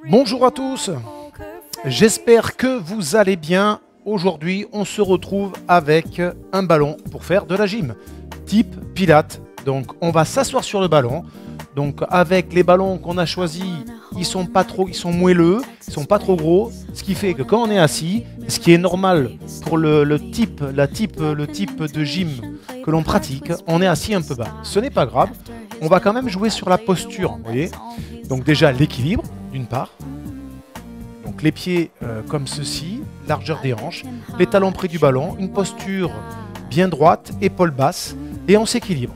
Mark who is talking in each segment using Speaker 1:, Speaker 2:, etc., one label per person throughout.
Speaker 1: Bonjour à tous, j'espère que vous allez bien. Aujourd'hui, on se retrouve avec un ballon pour faire de la gym, type Pilates. Donc, on va s'asseoir sur le ballon. Donc, avec les ballons qu'on a choisis, ils sont moelleux, ils sont pas trop gros. Ce qui fait que quand on est assis, ce qui est normal pour le type de gym que l'on pratique, on est assis un peu bas. Ce n'est pas grave. On va quand même jouer sur la posture, vous voyez. Donc déjà l'équilibre, d'une part. Donc les pieds comme ceci, largeur des hanches, les talons près du ballon, une posture bien droite, épaules basses, et on s'équilibre.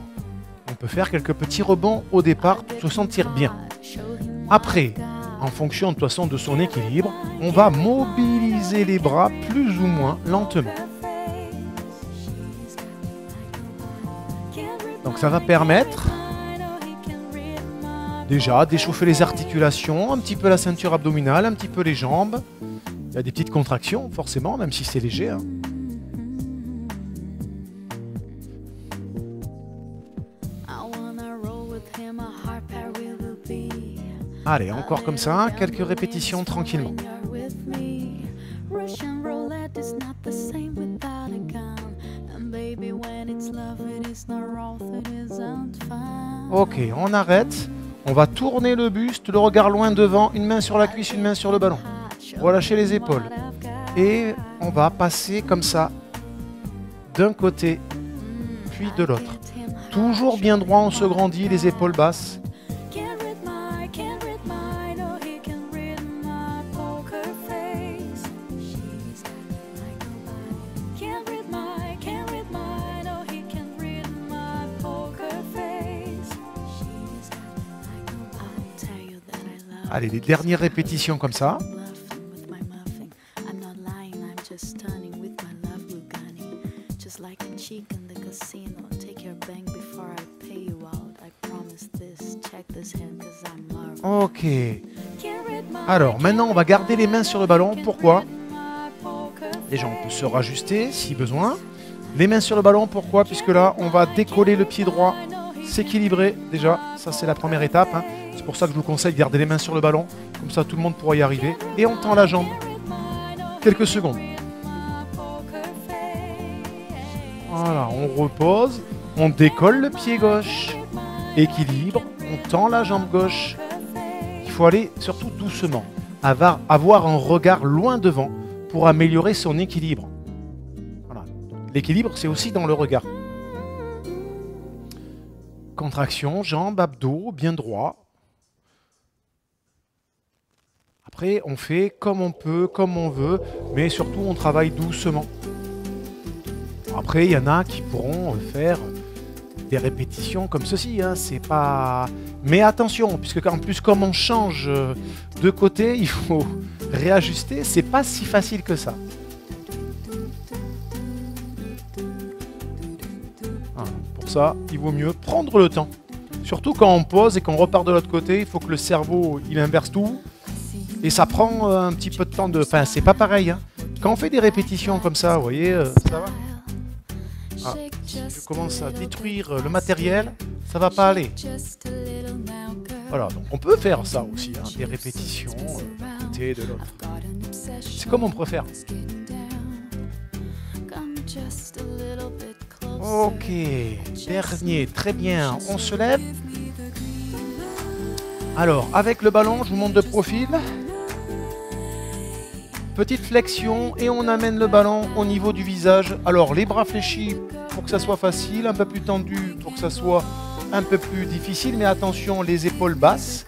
Speaker 1: On peut faire quelques petits rebonds au départ pour se sentir bien. Après, en fonction de toute façon de son équilibre, on va mobiliser les bras plus ou moins lentement. Donc ça va permettre déjà d'échauffer les articulations, un petit peu la ceinture abdominale, un petit peu les jambes. Il y a des petites contractions forcément, même si c'est léger. Hein. Allez, encore comme ça, quelques répétitions tranquillement. Ok, on arrête. On va tourner le buste, le regard loin devant, une main sur la cuisse, une main sur le ballon. Relâcher les épaules. Et on va passer comme ça, d'un côté, puis de l'autre. Toujours bien droit, on se grandit, les épaules basses. Allez, les dernières répétitions comme ça. Ok. Alors, maintenant, on va garder les mains sur le ballon. Pourquoi? Déjà, on peut se rajuster si besoin. Les mains sur le ballon, pourquoi? Puisque là, on va décoller le pied droit, s'équilibrer. Déjà, ça, c'est la première étape. Hein. C'est pour ça que je vous conseille de garder les mains sur le ballon. Comme ça, tout le monde pourra y arriver. Et on tend la jambe. Quelques secondes. Voilà, on repose. On décolle le pied gauche. Équilibre. On tend la jambe gauche. Il faut aller surtout doucement. Avoir un regard loin devant pour améliorer son équilibre. Voilà. L'équilibre, c'est aussi dans le regard. Contraction, jambes, abdos, bien droit. Après, on fait comme on peut, comme on veut, mais surtout, on travaille doucement. Après, il y en a qui pourront faire des répétitions comme ceci. Hein, c'est pas... Mais attention, puisque en plus, comme on change de côté, il faut réajuster. C'est pas si facile que ça. Ah, pour ça, il vaut mieux prendre le temps. Surtout quand on pose et qu'on repart de l'autre côté, il faut que le cerveau, il inverse tout. Et ça prend un petit peu de temps de... Enfin, c'est pas pareil. Hein. Quand on fait des répétitions comme ça, vous voyez, ça va. Ah, si je commence à détruire le matériel, ça va pas aller. Voilà, donc on peut faire ça aussi, hein, des répétitions d'un côté et de l'autre. C'est comme on préfère. Ok, dernier, très bien, on se lève. Alors, avec le ballon, je vous montre de profil. Petite flexion et on amène le ballon au niveau du visage. Alors, les bras fléchis pour que ça soit facile, un peu plus tendu pour que ça soit un peu plus difficile. Mais attention, les épaules basses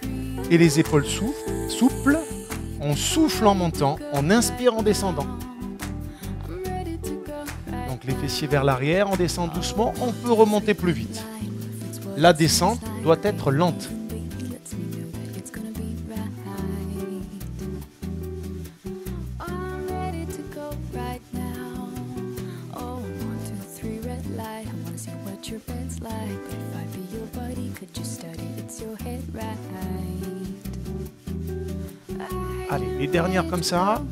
Speaker 1: et les épaules souples. On souffle en montant, on inspire en descendant. Donc, les fessiers vers l'arrière, on descend doucement, on peut remonter plus vite. La descente doit être lente. Allez, les dernières comme ça.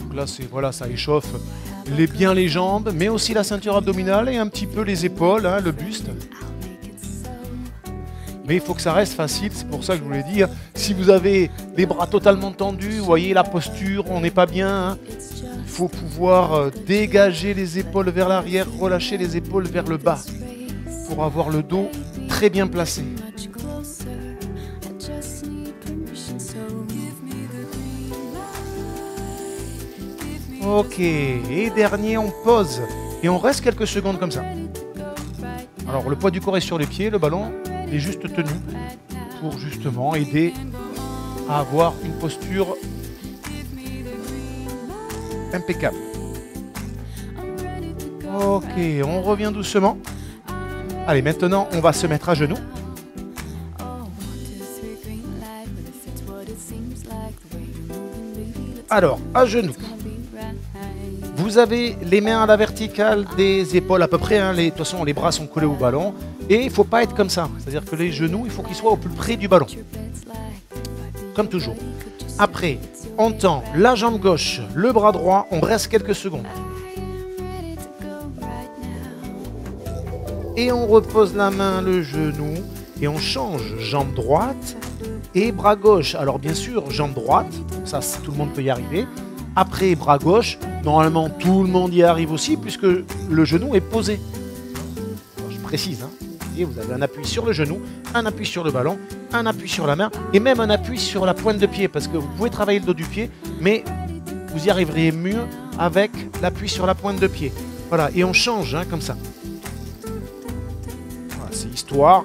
Speaker 1: Donc là, c'est voilà, ça échauffe bien les jambes, mais aussi la ceinture abdominale et un petit peu les épaules, hein, le buste. Mais il faut que ça reste facile, c'est pour ça que je voulais dire, si vous avez les bras totalement tendus, vous voyez la posture, on n'est pas bien, hein. Il faut pouvoir dégager les épaules vers l'arrière, relâcher les épaules vers le bas, pour avoir le dos très bien placé. Ok, et dernier, on pose, et on reste quelques secondes comme ça. Alors le poids du corps est sur les pieds, le ballon est juste tenu pour justement aider à avoir une posture impeccable. Ok, on revient doucement. Allez, maintenant on va se mettre à genoux. Alors, à genoux. Vous avez les mains à la verticale des épaules à peu près, hein. De toute façon les bras sont collés au ballon et il ne faut pas être comme ça, c'est-à-dire que les genoux, il faut qu'ils soient au plus près du ballon, comme toujours. Après, on tend la jambe gauche, le bras droit, on reste quelques secondes. Et on repose la main, le genou, et on change jambe droite et bras gauche. Alors bien sûr, jambe droite, ça tout le monde peut y arriver. Après, bras gauche, normalement tout le monde y arrive aussi puisque le genou est posé. Alors, je précise, hein. Et vous avez un appui sur le genou, un appui sur le ballon, un appui sur la main et même un appui sur la pointe de pied parce que vous pouvez travailler le dos du pied, mais vous y arriverez mieux avec l'appui sur la pointe de pied. Voilà, et on change, hein, comme ça. Voilà, c'est histoire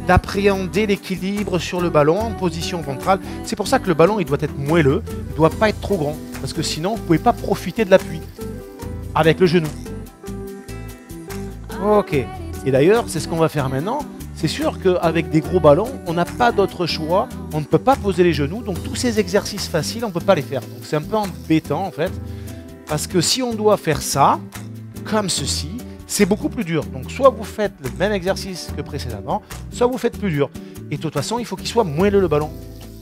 Speaker 1: d'appréhender l'équilibre sur le ballon en position ventrale. C'est pour ça que le ballon il doit être moelleux, il ne doit pas être trop grand, parce que sinon vous ne pouvez pas profiter de l'appui avec le genou. Ok, et d'ailleurs c'est ce qu'on va faire maintenant. C'est sûr qu'avec des gros ballons, on n'a pas d'autre choix, on ne peut pas poser les genoux, donc tous ces exercices faciles, on ne peut pas les faire. Donc c'est un peu embêtant en fait, parce que si on doit faire ça, comme ceci, c'est beaucoup plus dur. Donc soit vous faites le même exercice que précédemment, soit vous faites plus dur. Et de toute façon, il faut qu'il soit moelleux le ballon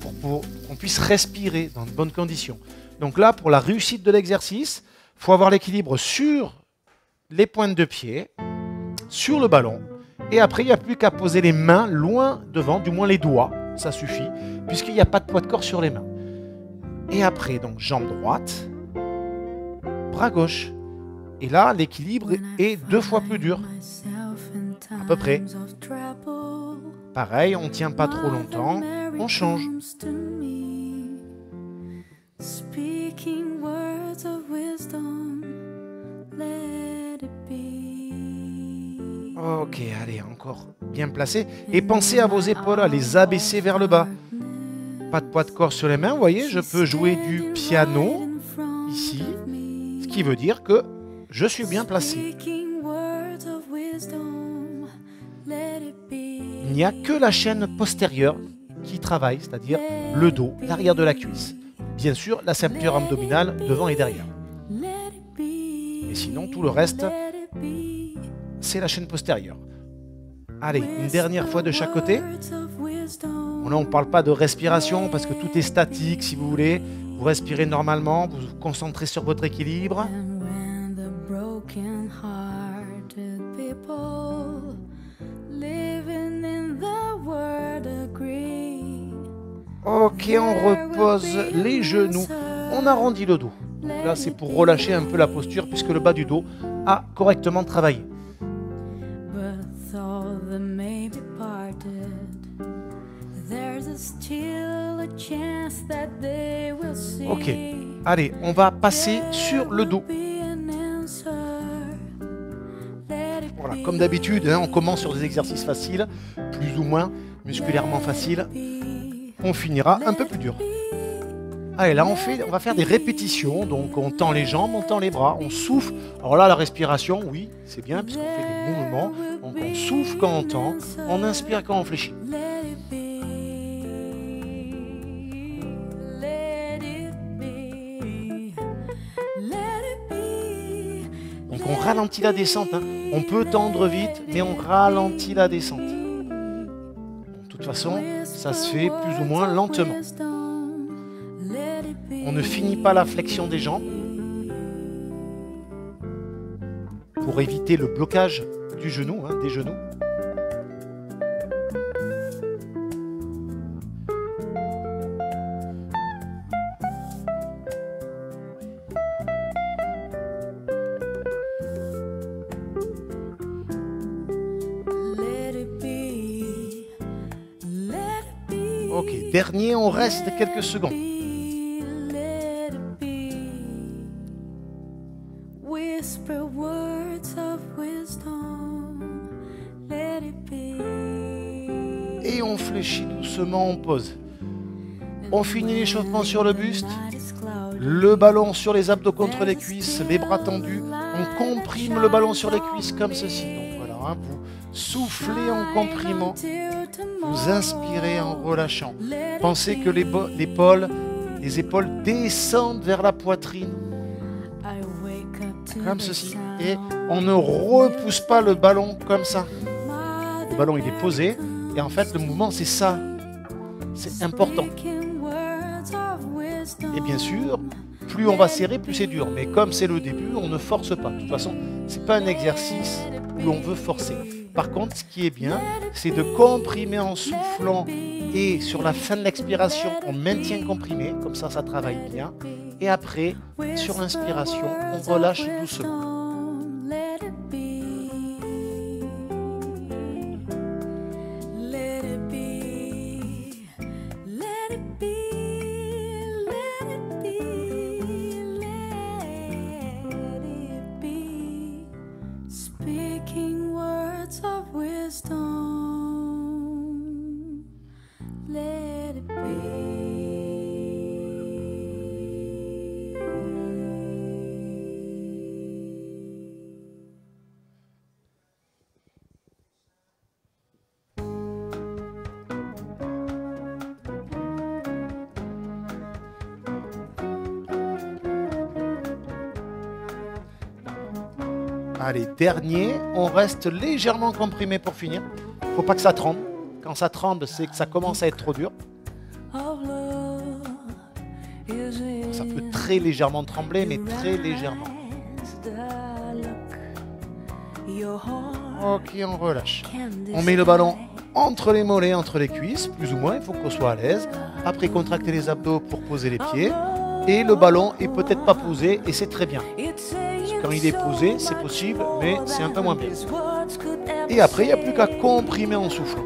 Speaker 1: pour qu'on puisse respirer dans de bonnes conditions. Donc là, pour la réussite de l'exercice, il faut avoir l'équilibre sur les pointes de pied, sur le ballon. Et après, il n'y a plus qu'à poser les mains loin devant, du moins les doigts, ça suffit, puisqu'il n'y a pas de poids de corps sur les mains. Et après, donc jambe droite, bras gauche. Et là, l'équilibre est 2 fois plus dur, à peu près. Pareil, on ne tient pas trop longtemps, on change. Ok, allez, encore bien placé. Et pensez à vos épaules, à les abaisser vers le bas. Pas de poids de corps sur les mains, vous voyez, je peux jouer du piano, ici, ce qui veut dire que je suis bien placé. Il n'y a que la chaîne postérieure qui travaille, c'est-à-dire le dos, l'arrière de la cuisse. Bien sûr, la ceinture abdominale devant et derrière. Et sinon, tout le reste, c'est la chaîne postérieure. Allez, une dernière fois de chaque côté. Bon, là, on ne parle pas de respiration parce que tout est statique, si vous voulez. Vous respirez normalement, vous vous concentrez sur votre équilibre. Ok, on repose les genoux, on arrondit le dos. Donc là, c'est pour relâcher un peu la posture puisque le bas du dos a correctement travaillé. Ok, allez, on va passer sur le dos. Voilà, comme d'habitude, hein, on commence sur des exercices faciles, plus ou moins musculairement faciles. On finira un peu plus dur. Allez, là, on va faire des répétitions. Donc, on tend les jambes, on tend les bras, on souffle. Alors là, la respiration, oui, c'est bien puisqu'on fait des mouvements. Donc, on souffle quand on tend, on inspire quand on fléchit. Donc, on ralentit la descente. Hein. On peut tendre vite, mais on ralentit la descente. De toute façon, ça se fait plus ou moins lentement. On ne finit pas la flexion des jambes pour éviter le blocage du genou, hein, des genoux. Ok, dernier, on reste quelques secondes. Et on fléchit doucement, on pose. On finit l'échauffement sur le buste. Le ballon sur les abdos contre les cuisses, les bras tendus. On comprime le ballon sur les cuisses comme ceci. Donc voilà, hein, vous soufflez en comprimant. Vous inspirez en relâchant. Pensez que les épaules descendent vers la poitrine. Comme ceci. Et on ne repousse pas le ballon comme ça. Le ballon il est posé. Et en fait le mouvement c'est ça. C'est important. Et bien sûr, plus on va serrer, plus c'est dur. Mais comme c'est le début, on ne force pas. De toute façon, ce n'est pas un exercice où l'on veut forcer. Par contre, ce qui est bien, c'est de comprimer en soufflant. Et sur la fin de l'expiration, on maintient comprimé. Comme ça, ça travaille bien. Et après, sur l'inspiration, on relâche doucement. Allez, dernier, on reste légèrement comprimé pour finir. Il ne faut pas que ça tremble. Quand ça tremble, c'est que ça commence à être trop dur. Ça peut très légèrement trembler, mais très légèrement. Ok, on relâche. On met le ballon entre les mollets, entre les cuisses, plus ou moins, il faut qu'on soit à l'aise. Après, contracter les abdos pour poser les pieds. Et le ballon est peut-être pas posé, et c'est très bien. Quand il est posé, c'est possible, mais c'est un peu moins bien. Et après, il n'y a plus qu'à comprimer en soufflant.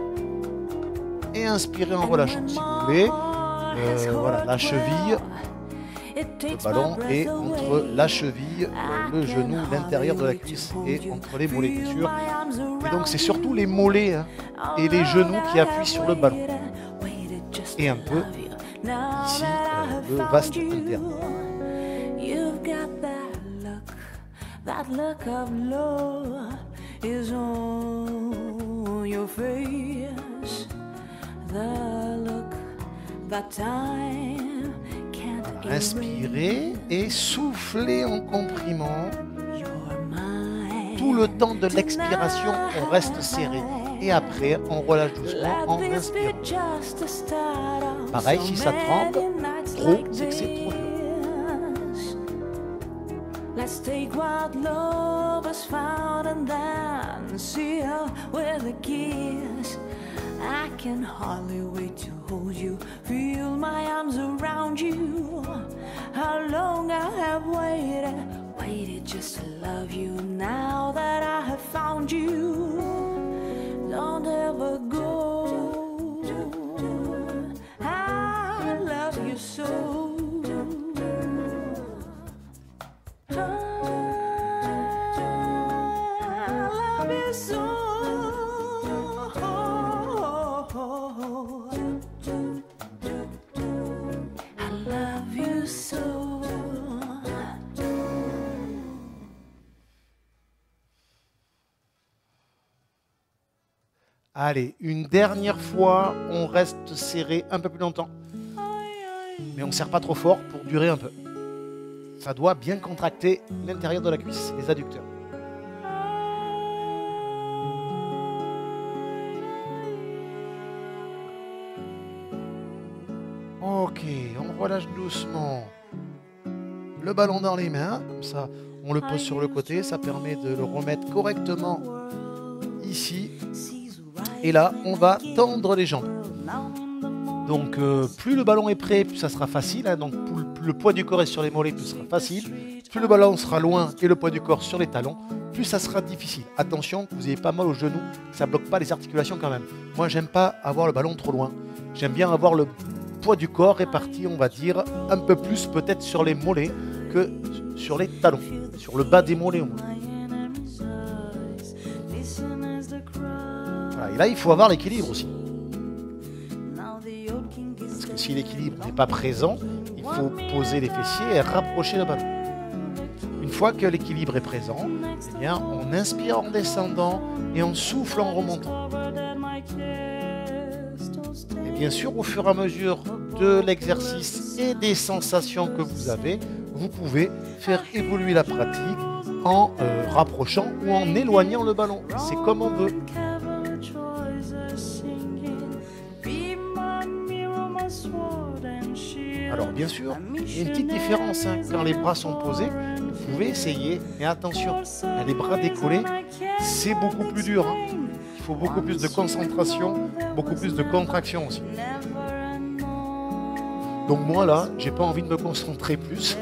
Speaker 1: Et inspirer en relâchant. Si vous voulez, voilà, la cheville, le ballon est entre la cheville, le genou, l'intérieur de la cuisse et entre les mollets, bien sûr. Et donc, c'est surtout les mollets hein, et les genoux qui appuient sur le ballon. Et un peu ici, le vaste interne. That look of love is on your face. The look that time can't erase. Inspirez et soufflez en comprimant. Tout le temps de l'expiration, on reste serré. Et après, on relâche doucement en inspirant. Pareil, si ça tremble trop, c'est que c'est trop dur. Let's take what love has found and then seal with a kiss. I can hardly wait to hold you, feel my arms around you. How long I have waited just to love you. Now that I have found you, don't ever go. I love you so. Allez, une dernière fois, on reste serré un peu plus longtemps. Mais on ne serre pas trop fort pour durer un peu. Ça doit bien contracter l'intérieur de la cuisse, les adducteurs. Ok, on relâche doucement le ballon dans les mains. Comme ça, on le pose sur le côté. Ça permet de le remettre correctement ici. Et là, on va tendre les jambes. Donc, plus le ballon est prêt, plus ça sera facile. Hein. Donc, plus le poids du corps est sur les mollets, plus ça sera facile. Plus le ballon sera loin et le poids du corps sur les talons, plus ça sera difficile. Attention, que vous n'ayez pas mal aux genoux, ça ne bloque pas les articulations quand même. Moi, j'aime pas avoir le ballon trop loin. J'aime bien avoir le poids du corps réparti, on va dire, un peu plus peut-être sur les mollets que sur les talons, sur le bas des mollets. Voilà, et là, il faut avoir l'équilibre aussi. Parce que si l'équilibre n'est pas présent, il faut poser les fessiers et rapprocher le ballon. Une fois que l'équilibre est présent, eh bien, on inspire en descendant et on souffle en remontant. Et bien sûr, au fur et à mesure de l'exercice et des sensations que vous avez, vous pouvez faire évoluer la pratique en rapprochant ou en éloignant le ballon. C'est comme on veut. Alors bien sûr, il y a une petite différence hein. Quand les bras sont posés, vous pouvez essayer, mais attention, les bras décollés, c'est beaucoup plus dur. Hein. Il faut beaucoup plus de concentration, beaucoup plus de contraction aussi. Donc moi là, j'ai pas envie de me concentrer plus.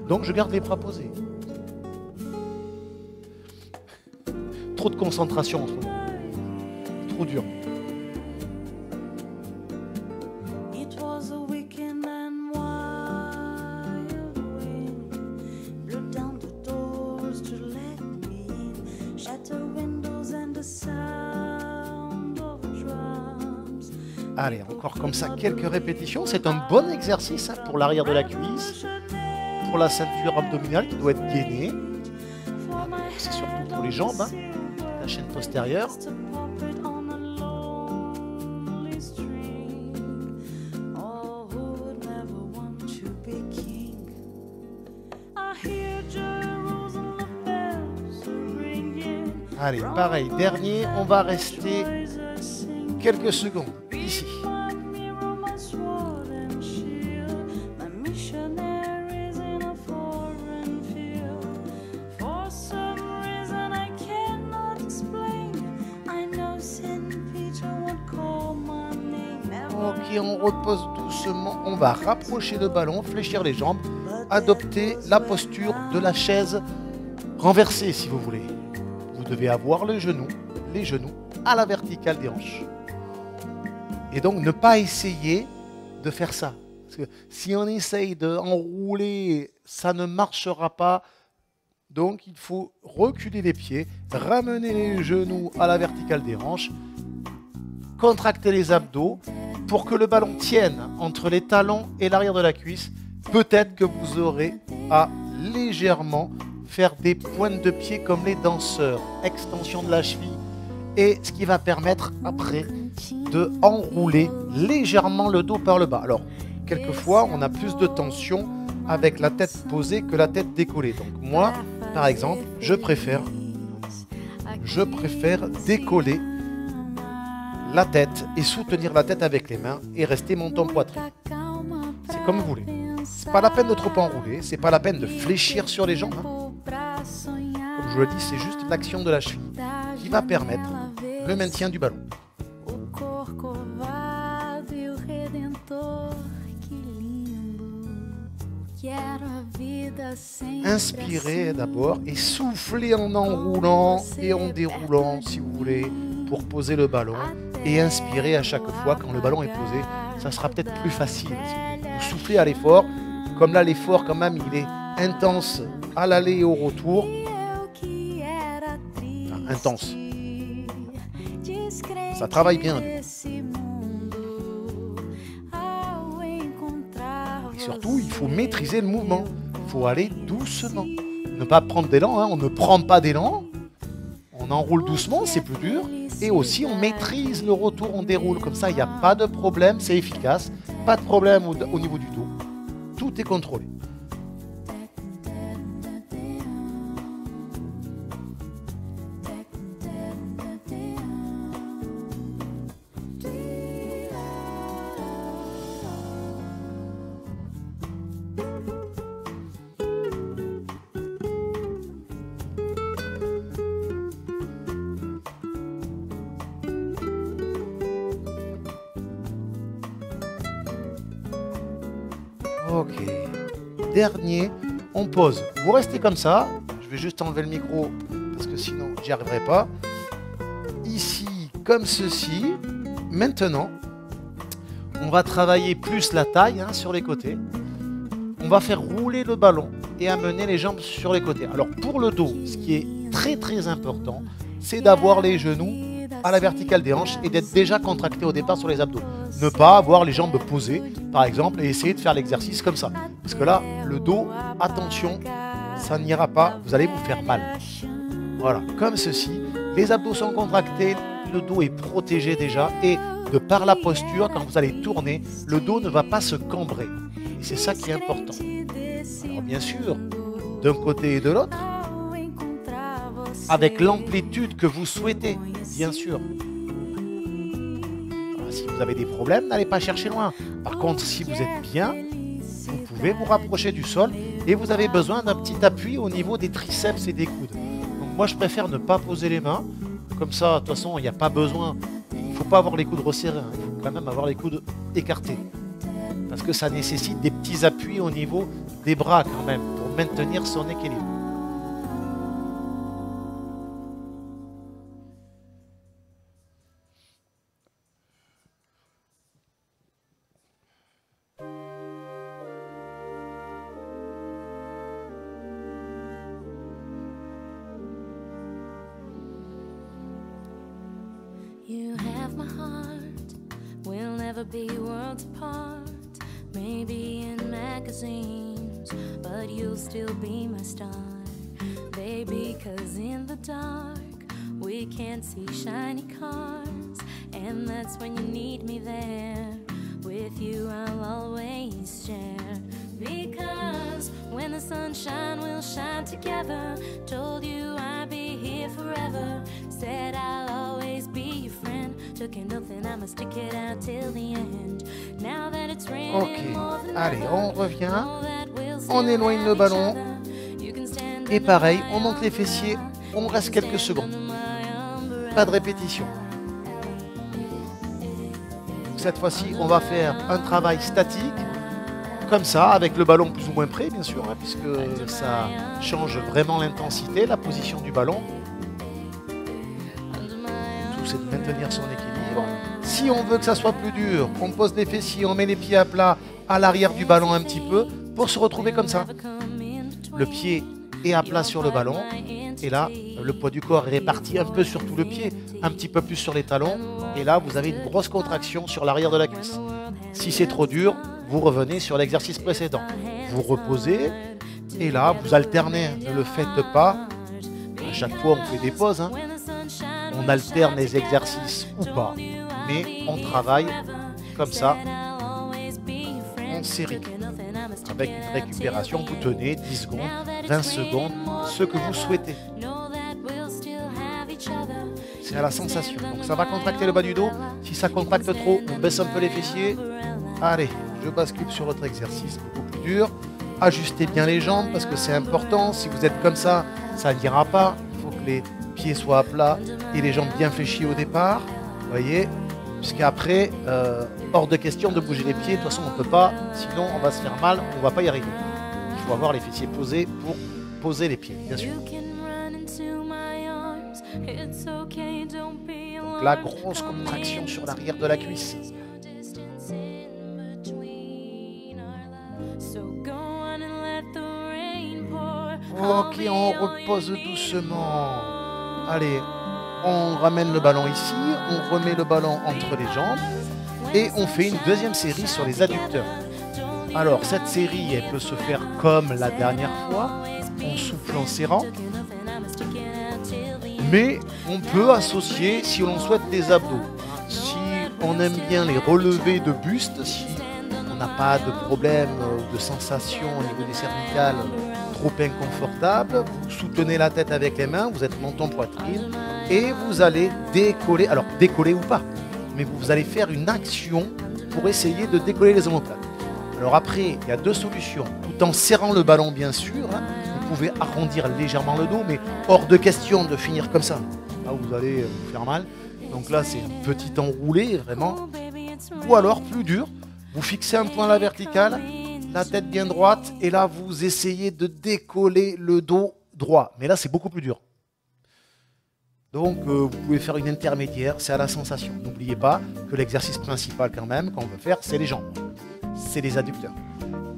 Speaker 1: Donc je garde les bras posés. Trop de concentration entre nous. Trop dur. Allez, encore comme ça, quelques répétitions. C'est un bon exercice hein, pour l'arrière de la cuisse, pour la ceinture abdominale qui doit être gainée. C'est surtout pour les jambes, hein, la chaîne postérieure. Allez, pareil, dernier, on va rester quelques secondes ici. Ok, on repose doucement, on va rapprocher le ballon, fléchir les jambes, adopter la posture de la chaise renversée si vous voulez. Vous devez avoir les genoux à la verticale des hanches. Et donc ne pas essayer de faire ça. Parce que si on essaye d'enrouler, ça ne marchera pas. Donc il faut reculer les pieds, ramener les genoux à la verticale des hanches, contracter les abdos pour que le ballon tienne entre les talons et l'arrière de la cuisse. Peut-être que vous aurez à légèrement faire des pointes de pied comme les danseurs, extension de la cheville, et ce qui va permettre après de enrouler légèrement le dos par le bas. Alors, quelquefois, on a plus de tension avec la tête posée que la tête décollée. Donc moi, par exemple, je préfère décoller la tête et soutenir la tête avec les mains et rester menton poitrine. C'est comme vous voulez. C'est pas la peine de trop enrouler, c'est pas la peine de fléchir sur les jambes. Hein. Comme je le dis, c'est juste l'action de la cheville qui va permettre le maintien du ballon. Inspirez d'abord et soufflez en enroulant et en déroulant si vous voulez pour poser le ballon, et inspirez à chaque fois quand le ballon est posé. Ça sera peut-être plus facile. Vous soufflez à l'effort, comme là l'effort quand même il est intense à l'aller et au retour. Enfin, intense. Ça travaille bien. Et surtout, il faut maîtriser le mouvement. Il faut aller doucement. Ne pas prendre d'élan. Hein. On ne prend pas d'élan. On enroule doucement, c'est plus dur. Et aussi, on maîtrise le retour, on déroule. Comme ça, il n'y a pas de problème, c'est efficace. Pas de problème au niveau du dos. Tout est contrôlé. Ok. Dernier, on pose. Vous restez comme ça. Je vais juste enlever le micro parce que sinon j'y arriverai pas. Ici, comme ceci. maintenant, on va travailler plus la taille sur les côtés. On va faire rouler le ballon et amener les jambes sur les côtés. Alors pour le dos, ce qui est très très important, c'est d'avoir les genoux à la verticale des hanches et d'être déjà contracté au départ sur les abdos. Ne pas avoir les jambes posées, par exemple, et essayer de faire l'exercice comme ça. Parce que là, le dos, attention, ça n'ira pas, vous allez vous faire mal. Voilà, comme ceci. Les abdos sont contractés, le dos est protégé déjà et de par la posture, quand vous allez tourner, le dos ne va pas se cambrer. Et c'est ça qui est important. Alors bien sûr, d'un côté et de l'autre, avec l'amplitude que vous souhaitez, bien sûr. Alors, si vous avez des problèmes, n'allez pas chercher loin. Par contre, si vous êtes bien, vous pouvez vous rapprocher du sol et vous avez besoin d'un petit appui au niveau des triceps et des coudes. Donc moi, je préfère ne pas poser les mains. Comme ça, de toute façon, il n'y a pas besoin. Il ne faut pas avoir les coudes resserrés. Il faut quand même avoir les coudes écartés. Parce que ça nécessite des petits appuis au niveau des bras quand même pour maintenir son équilibre.
Speaker 2: You have my heart, we'll never be worlds apart. Maybe in magazines, but you'll still be my star. Baby, 'cause in the dark, we can't see shiny cars. And that's when you need me there. With you I'll always share. Because when the sunshine will shine together. Told you I'd be here forever. Said I'll always be your friend. Took an oath and I'ma stick it out till the end. Now that it's raining.
Speaker 1: Ok, allez, on revient. On éloigne le ballon. Et pareil, on monte les fessiers. On reste quelques secondes. Pas de répétition. Cette fois-ci, on va faire un travail statique. Comme ça, avec le ballon plus ou moins près, bien sûr, puisque ça change vraiment l'intensité, la position du ballon. Tout, c'est de maintenir son équilibre. Si on veut que ça soit plus dur, on pose les fessiers, on met les pieds à plat à l'arrière du ballon un petit peu, pour se retrouver comme ça. Le pied est à plat sur le ballon, et là, le poids du corps est réparti un peu sur tout le pied, un petit peu plus sur les talons, et là, vous avez une grosse contraction sur l'arrière de la cuisse. Si c'est trop dur, vous revenez sur l'exercice précédent. Vous reposez et là, vous alternez. Ne le faites pas. À chaque fois, on fait des pauses. On alterne les exercices ou pas. Mais on travaille comme ça, en série. Avec une récupération, vous tenez 10 secondes, 20 secondes, ce que vous souhaitez. C'est à la sensation. Donc ça va contracter le bas du dos. Si ça contracte trop, on baisse un peu les fessiers. Allez, je bascule sur l'autre exercice, beaucoup plus dur. Ajustez bien les jambes parce que c'est important. Si vous êtes comme ça, ça n'ira pas. Il faut que les pieds soient à plat et les jambes bien fléchies au départ. Vous voyez, puisqu'après, hors de question de bouger les pieds. De toute façon, on ne peut pas. Sinon, on va se faire mal. On ne va pas y arriver. Il faut avoir les fessiers posés pour poser les pieds, bien sûr. Donc la grosse contraction sur l'arrière de la cuisse. Ok, on repose doucement. Allez, on ramène le ballon ici, on remet le ballon entre les jambes et on fait une deuxième série sur les adducteurs. Alors, cette série, elle peut se faire comme la dernière fois, en souffle en serrant. Mais on peut associer, si l'on souhaite, des abdos. Si on aime bien les relevés de buste, si on n'a pas de problème de sensation au niveau des cervicales trop inconfortable, vous soutenez la tête avec les mains, vous êtes menton poitrine et vous allez décoller, alors décoller ou pas, mais vous allez faire une action pour essayer de décoller les omoplates. Alors après, il y a deux solutions, tout en serrant le ballon bien sûr, vous pouvez arrondir légèrement le dos, mais hors de question de finir comme ça, là vous allez vous faire mal. Donc là c'est un petit enroulé vraiment, ou alors plus dur, vous fixez un point à la verticale, la tête bien droite, et là vous essayez de décoller le dos droit. Mais là c'est beaucoup plus dur. Donc vous pouvez faire une intermédiaire, c'est à la sensation. N'oubliez pas que l'exercice principal quand même, qu'on veut faire, c'est les jambes. C'est les adducteurs.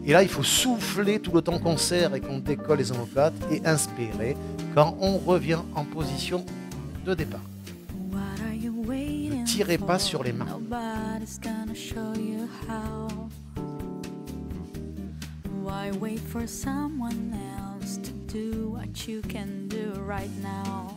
Speaker 1: Et là, il faut souffler tout le temps qu'on serre et qu'on décolle les omoplates et inspirer quand on revient en position de départ. Ne tirez pas sur les mains.
Speaker 2: Why wait for someone else to do what you can do right now?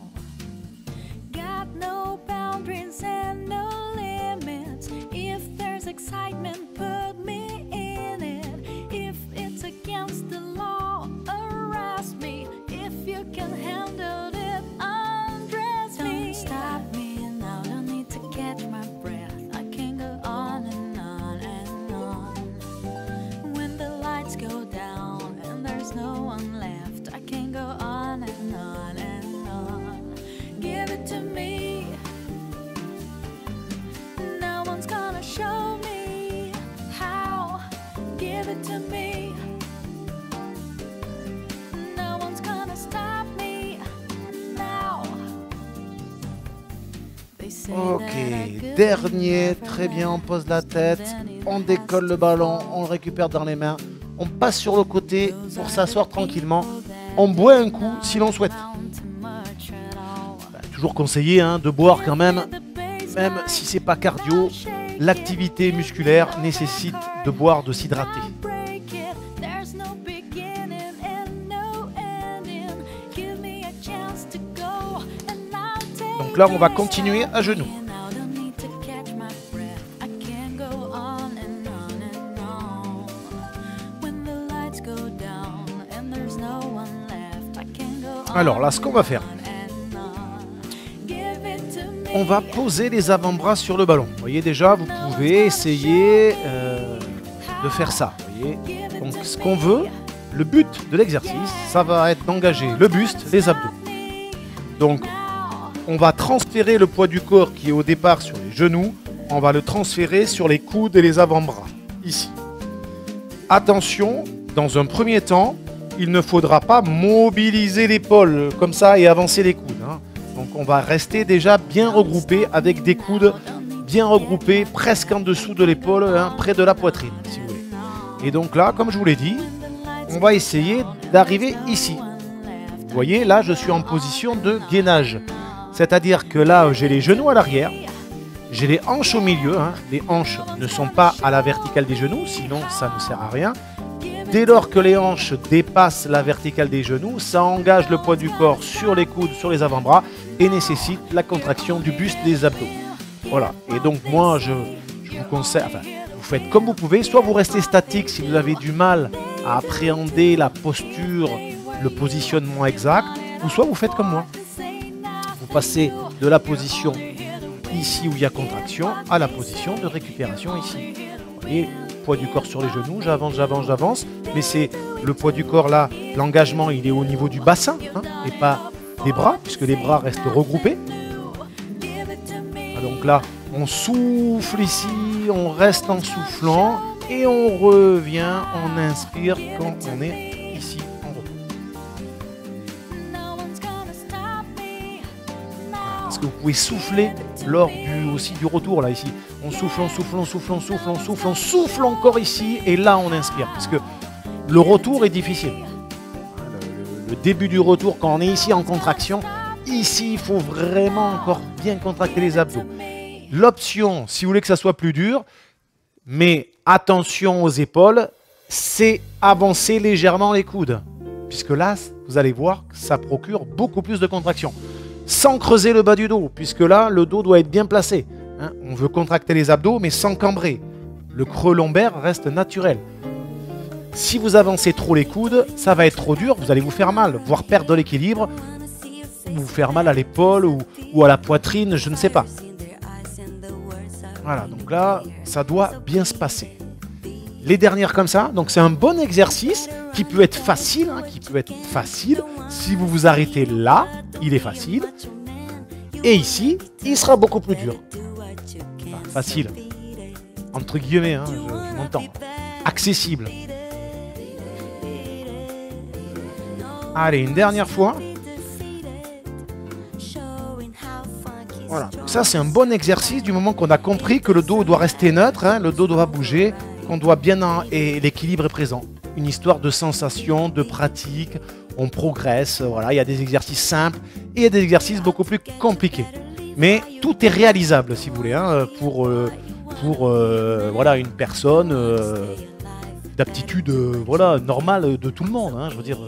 Speaker 2: Got no boundaries and no limits. If there's excitement, put me in it. If it's against the law, arrest me. If you can handle it, undress me. Don't stop me now, don't need to catch my breath. I can go on and on and on. When the lights go down and there's no one left, I can go on and on and on. Give it to me. No one's gonna show me how. Give it to me. No one's gonna stop me now.
Speaker 1: Ok, dernier, très bien, on pose la tête, on décolle le ballon, on le récupère dans les mains, on passe sur le côté pour s'asseoir tranquillement, on boit un coup si l'on souhaite. Toujours conseillé de boire quand même si c'est pas cardio, l'activité musculaire nécessite de boire, de s'hydrater. Donc là, on va continuer à genoux. Alors là, ce qu'on va faire, on va poser les avant-bras sur le ballon. Vous voyez déjà, vous pouvez essayer de faire ça. Vous voyez. Donc ce qu'on veut, le but de l'exercice, ça va être d'engager le buste, les abdos. Donc on va transférer le poids du corps qui est au départ sur les genoux, on va le transférer sur les coudes et les avant-bras, ici. Attention, dans un premier temps, il ne faudra pas mobiliser l'épaule comme ça et avancer les coudes. Donc on va rester déjà bien regroupé avec des coudes bien regroupés presque en dessous de l'épaule, près de la poitrine, si vous voulez. Et donc là, comme je vous l'ai dit, on va essayer d'arriver ici. Vous voyez, là je suis en position de gainage. C'est-à-dire que là j'ai les genoux à l'arrière, j'ai les hanches au milieu. Les hanches ne sont pas à la verticale des genoux, sinon ça ne sert à rien. Dès lors que les hanches dépassent la verticale des genoux, ça engage le poids du corps sur les coudes, sur les avant-bras et nécessite la contraction du buste des abdos. Voilà. Et donc moi, je vous conseille, vous faites comme vous pouvez. Soit vous restez statique si vous avez du mal à appréhender la posture, le positionnement exact, ou soit vous faites comme moi. Vous passez de la position ici où il y a contraction à la position de récupération ici. Vous voyez, poids du corps sur les genoux, j'avance, mais c'est le poids du corps là, l'engagement il est au niveau du bassin et pas des bras, puisque les bras restent regroupés. Donc là, on souffle ici, on reste en soufflant et on revient, on inspire quand on est ici en retour. Parce que vous pouvez souffler lors aussi du retour là ici. On souffle, on souffle, on souffle, on souffle, on souffle, on souffle encore ici et là on inspire. Parce que le retour est difficile. Le début du retour, quand on est ici en contraction, ici il faut vraiment encore bien contracter les abdos. L'option, si vous voulez que ça soit plus dur, mais attention aux épaules, c'est avancer légèrement les coudes. Puisque là, vous allez voir que ça procure beaucoup plus de contraction. Sans creuser le bas du dos, puisque là, le dos doit être bien placé. On veut contracter les abdos, mais sans cambrer. Le creux lombaire reste naturel. Si vous avancez trop les coudes, ça va être trop dur, vous allez vous faire mal, voire perdre l'équilibre, vous faire mal à l'épaule ou à la poitrine, je ne sais pas. Voilà, donc là, ça doit bien se passer. Les dernières comme ça, donc c'est un bon exercice qui peut être facile, Si vous vous arrêtez là, il est facile. Et ici, il sera beaucoup plus dur. Enfin, facile. Entre guillemets, je m'entends. Accessible. Allez, une dernière fois. Voilà, ça c'est un bon exercice du moment qu'on a compris que le dos doit rester neutre, hein, le dos doit bouger, qu'on doit bien et l'équilibre est présent. Une histoire de sensation, de pratique, on progresse, voilà, il y a des exercices simples et il y a des exercices beaucoup plus compliqués. Mais tout est réalisable si vous voulez, hein, pour voilà, une personne d'aptitude voilà, normale de tout le monde. Hein, je veux dire,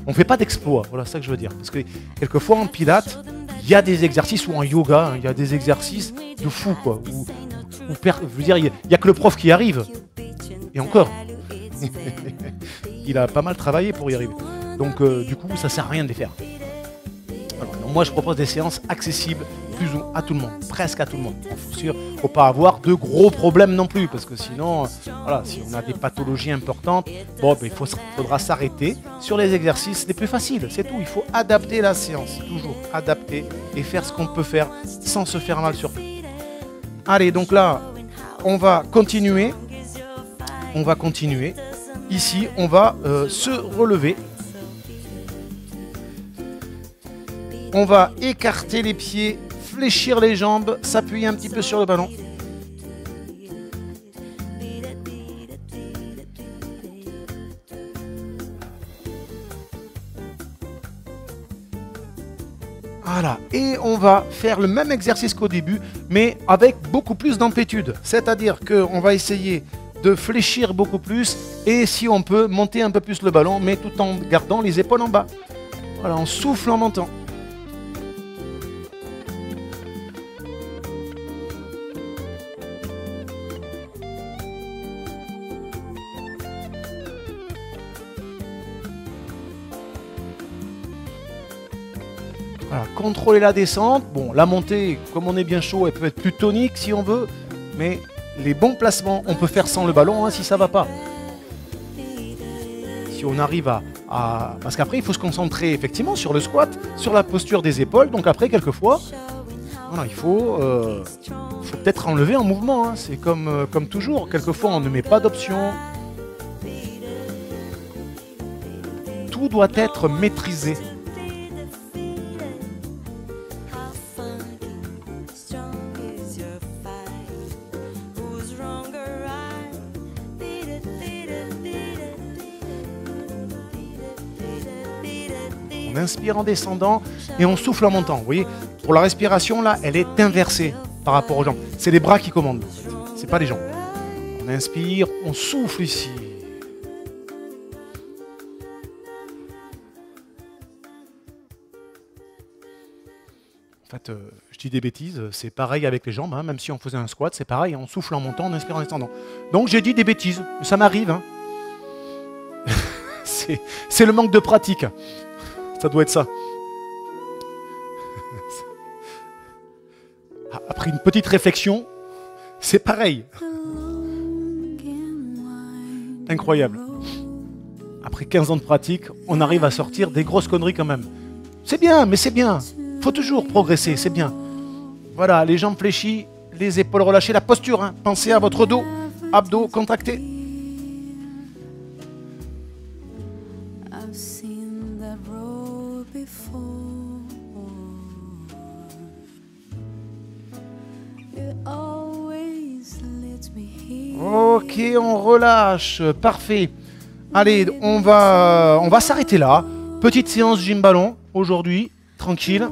Speaker 1: on ne fait pas d'exploit, voilà ça que je veux dire. Parce que quelquefois en pilates, il y a des exercices, ou en yoga, hein, il y a des exercices de fou, quoi. Je veux dire, il n'y a que le prof qui y arrive. Et encore. Il a pas mal travaillé pour y arriver. Donc du coup, ça ne sert à rien de les faire. Alors, moi, je propose des séances accessibles plus ou à tout le monde, presque à tout le monde. Il ne faut pas avoir de gros problèmes non plus, parce que sinon, voilà, si on a des pathologies importantes, bon, ben, faudra s'arrêter sur les exercices les plus faciles, c'est tout. Il faut adapter la séance, toujours adapter et faire ce qu'on peut faire sans se faire mal surtout. Allez, donc là, on va continuer. On va continuer. Ici, on va se relever. On va écarter les pieds, fléchir les jambes, s'appuyer un petit peu sur le ballon. Voilà, et on va faire le même exercice qu'au début, mais avec beaucoup plus d'amplitude. C'est-à-dire qu'on va essayer de fléchir beaucoup plus et si on peut monter un peu plus le ballon, mais tout en gardant les épaules en bas. Voilà, on souffle en montant. Voilà, contrôler la descente. Bon, la montée, comme on est bien chaud, elle peut être plus tonique si on veut, mais les bons placements, on peut faire sans le ballon hein, si ça va pas. Si on arrive à... Parce qu'après, il faut se concentrer effectivement sur le squat, sur la posture des épaules. Donc après, quelquefois, voilà, il faut peut-être enlever en mouvement. Hein. C'est comme toujours. Quelquefois, on ne met pas d'option. Tout doit être maîtrisé. On inspire en descendant et on souffle en montant. Vous voyez, pour la respiration, là, elle est inversée par rapport aux jambes. C'est les bras qui commandent, en fait. C'est pas les jambes. On inspire, on souffle ici. En fait, je dis des bêtises, c'est pareil avec les jambes, hein. Même si on faisait un squat, c'est pareil, on souffle en montant, on inspire en descendant. Donc j'ai dit des bêtises, ça m'arrive. Hein. C'est le manque de pratique. Ça doit être ça. Après une petite réflexion, c'est pareil. Incroyable. Après 15 ans de pratique, on arrive à sortir des grosses conneries quand même. C'est bien, mais c'est bien. Faut toujours progresser, c'est bien. Voilà, les jambes fléchies, les épaules relâchées, la posture. Hein. Pensez à votre dos, abdos contractés. Ok, on relâche, parfait. Allez, on va s'arrêter là. Petite séance gym ballon aujourd'hui, tranquille.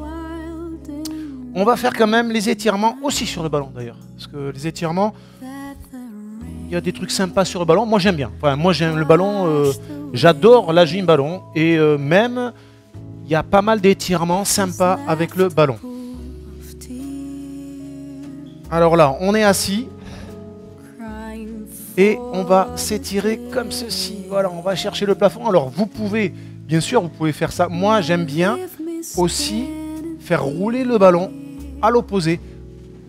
Speaker 1: On va faire quand même les étirements aussi sur le ballon d'ailleurs. Parce que les étirements, il y a des trucs sympas sur le ballon. Moi j'aime bien. Enfin, moi j'aime le ballon, j'adore la gym ballon. Et même, il y a pas mal d'étirements sympas avec le ballon. Alors là, on est assis. Et on va s'étirer comme ceci. Voilà, on va chercher le plafond. Alors vous pouvez, bien sûr, vous pouvez faire ça. Moi, j'aime bien aussi faire rouler le ballon à l'opposé.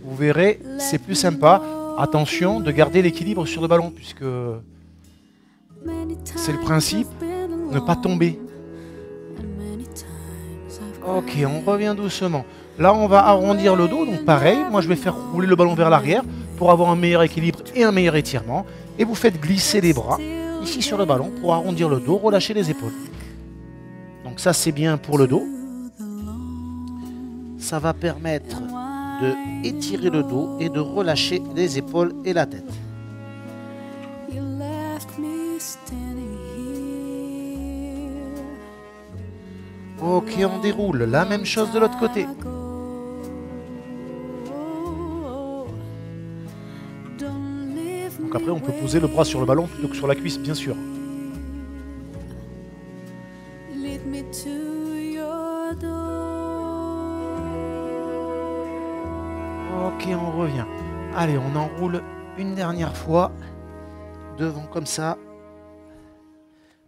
Speaker 1: Vous verrez, c'est plus sympa. Attention de garder l'équilibre sur le ballon, puisque c'est le principe, ne pas tomber. Ok, on revient doucement. Là, on va arrondir le dos. Donc pareil, moi je vais faire rouler le ballon vers l'arrière pour avoir un meilleur équilibre et un meilleur étirement. Et vous faites glisser les bras ici sur le ballon pour arrondir le dos, relâcher les épaules. Donc ça c'est bien pour le dos. Ça va permettre de étirer le dos et de relâcher les épaules et la tête.
Speaker 2: You left me standing here.
Speaker 1: Ok, on déroule. La même chose de l'autre côté. Donc après, on peut poser le bras sur le ballon plutôt que sur la cuisse, bien sûr.
Speaker 2: Lead me to your door.
Speaker 1: Ok, on revient. Allez, on enroule une dernière fois. Devant comme ça.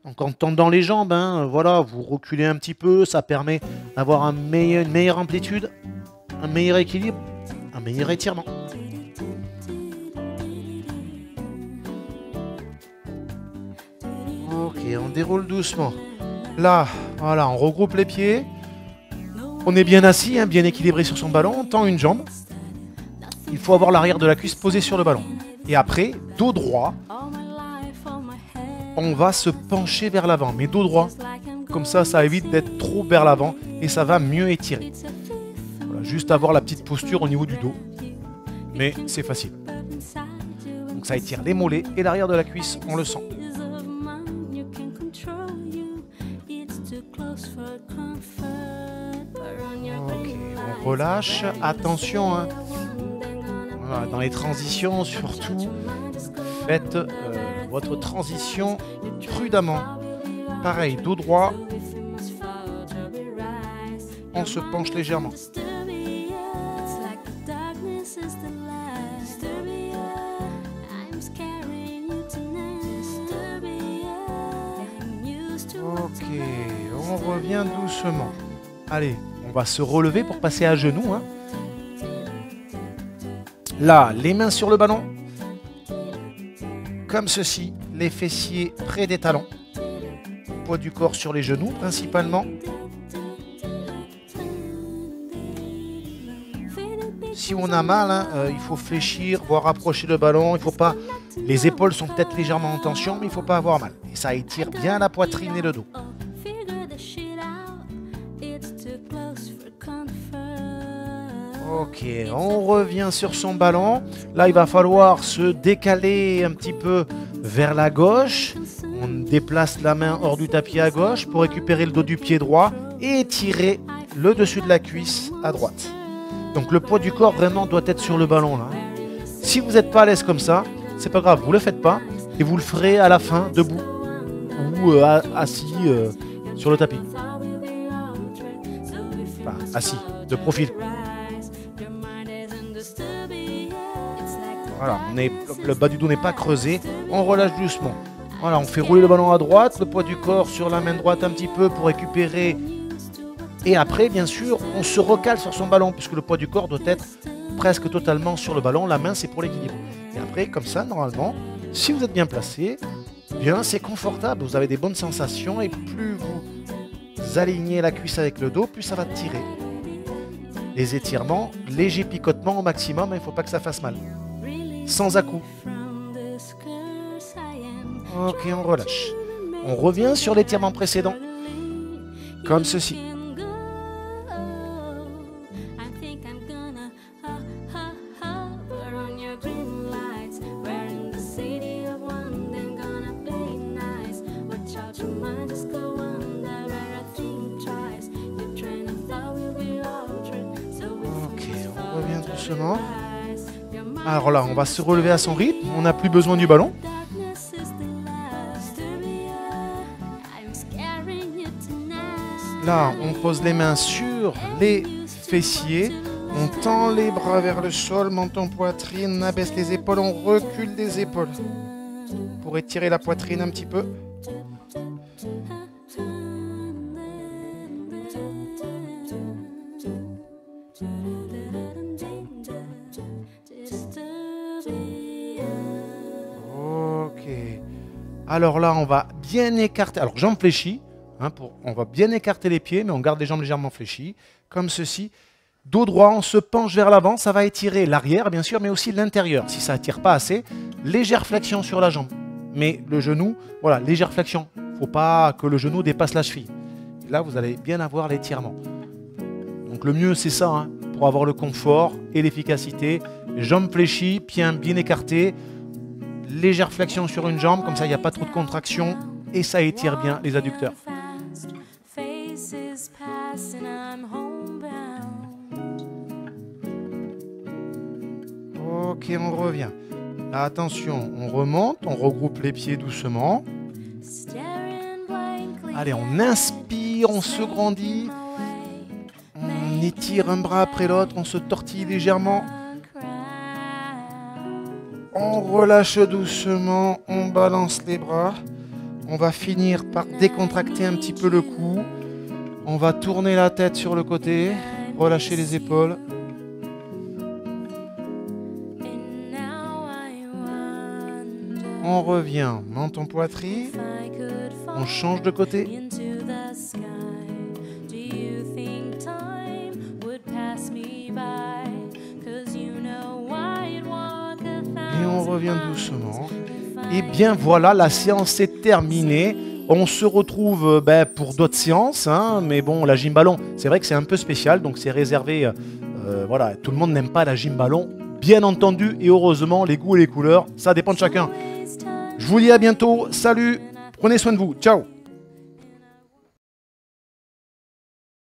Speaker 1: Donc en tendant les jambes, hein, voilà, vous reculez un petit peu. Ça permet d'avoir une meilleure amplitude, un meilleur équilibre, un meilleur étirement. Ok, on déroule doucement. Là, voilà, on regroupe les pieds. On est bien assis, hein, bien équilibré sur son ballon. On tend une jambe. Il faut avoir l'arrière de la cuisse posée sur le ballon. Et après, dos droit, on va se pencher vers l'avant. Mais dos droit, comme ça évite d'être trop vers l'avant et ça va mieux étirer. Voilà, juste avoir la petite posture au niveau du dos. Mais c'est facile. Donc ça étire les mollets et l'arrière de la cuisse, on le sent. Ok, on relâche. Attention, hein. Voilà, dans les transitions, surtout, faites votre transition prudemment. Pareil, dos droit, on se penche légèrement. Ok, on revient doucement. Allez, on va se relever pour passer à genoux, hein. Là, les mains sur le ballon, comme ceci, les fessiers près des talons, poids du corps sur les genoux principalement. Si on a mal, hein, il faut fléchir, voire approcher le ballon. Il faut pas. Les épaules sont peut-être légèrement en tension, mais il ne faut pas avoir mal. Et ça étire bien la poitrine et le dos. Ok, on revient sur son ballon. Là, il va falloir se décaler un petit peu vers la gauche. On déplace la main hors du tapis à gauche pour récupérer le dos du pied droit et étirer le dessus de la cuisse à droite. Donc le poids du corps vraiment doit être sur le ballon là. Si vous n'êtes pas à l'aise comme ça, c'est pas grave, vous ne le faites pas et vous le ferez à la fin debout ou assis sur le tapis. Enfin, assis, de profil. Voilà, le bas du dos n'est pas creusé, on relâche doucement. Voilà, on fait rouler le ballon à droite, le poids du corps sur la main droite un petit peu pour récupérer. Et après, bien sûr, on se recale sur son ballon puisque le poids du corps doit être presque totalement sur le ballon. La main, c'est pour l'équilibre. Et après, comme ça, normalement, si vous êtes bien placé, bien, c'est confortable. Vous avez des bonnes sensations et plus vous alignez la cuisse avec le dos, plus ça va tirer. Les étirements, léger picotement au maximum, il ne faut pas que ça fasse mal. Sans à-coups. Ok, on relâche. On revient sur l'étirement précédent. Comme ceci. Ok, on revient doucement. Alors là, on va se relever à son rythme. On n'a plus besoin du ballon. Là, on pose les mains sur les fessiers. On tend les bras vers le sol, menton, poitrine, abaisse les épaules, on recule les épaules pour étirer la poitrine un petit peu. Ok. Alors là, on va bien écarter. Alors, jambes fléchies. On va bien écarter les pieds, mais on garde les jambes légèrement fléchies, comme ceci. Dos droit, on se penche vers l'avant, ça va étirer l'arrière, bien sûr, mais aussi l'intérieur. Si ça n'attire pas assez, légère flexion sur la jambe. Mais le genou, voilà, légère flexion. Il ne faut pas que le genou dépasse la cheville. Et là, vous allez bien avoir l'étirement. Donc le mieux, c'est ça, hein, pour avoir le confort et l'efficacité. Jambes fléchies, pieds bien écartés, légère flexion sur une jambe, comme ça il n'y a pas trop de contraction et ça étire bien les adducteurs. Ok, on revient. Attention, on remonte, on regroupe les pieds doucement. Allez, on inspire, on se grandit. On étire un bras après l'autre, on se tortille légèrement. On relâche doucement, on balance les bras. On va finir par décontracter un petit peu le cou. On va tourner la tête sur le côté, relâcher les épaules. On revient, menton poitrine. On change de côté. Et on revient doucement. Et bien voilà, la séance est terminée. On se retrouve pour d'autres séances, hein, mais bon, la gym ballon, c'est vrai que c'est un peu spécial, donc c'est réservé. Voilà, tout le monde n'aime pas la gym ballon, bien entendu, et heureusement, les goûts et les couleurs, ça dépend de chacun. Je vous dis à bientôt, salut, prenez soin de vous, ciao.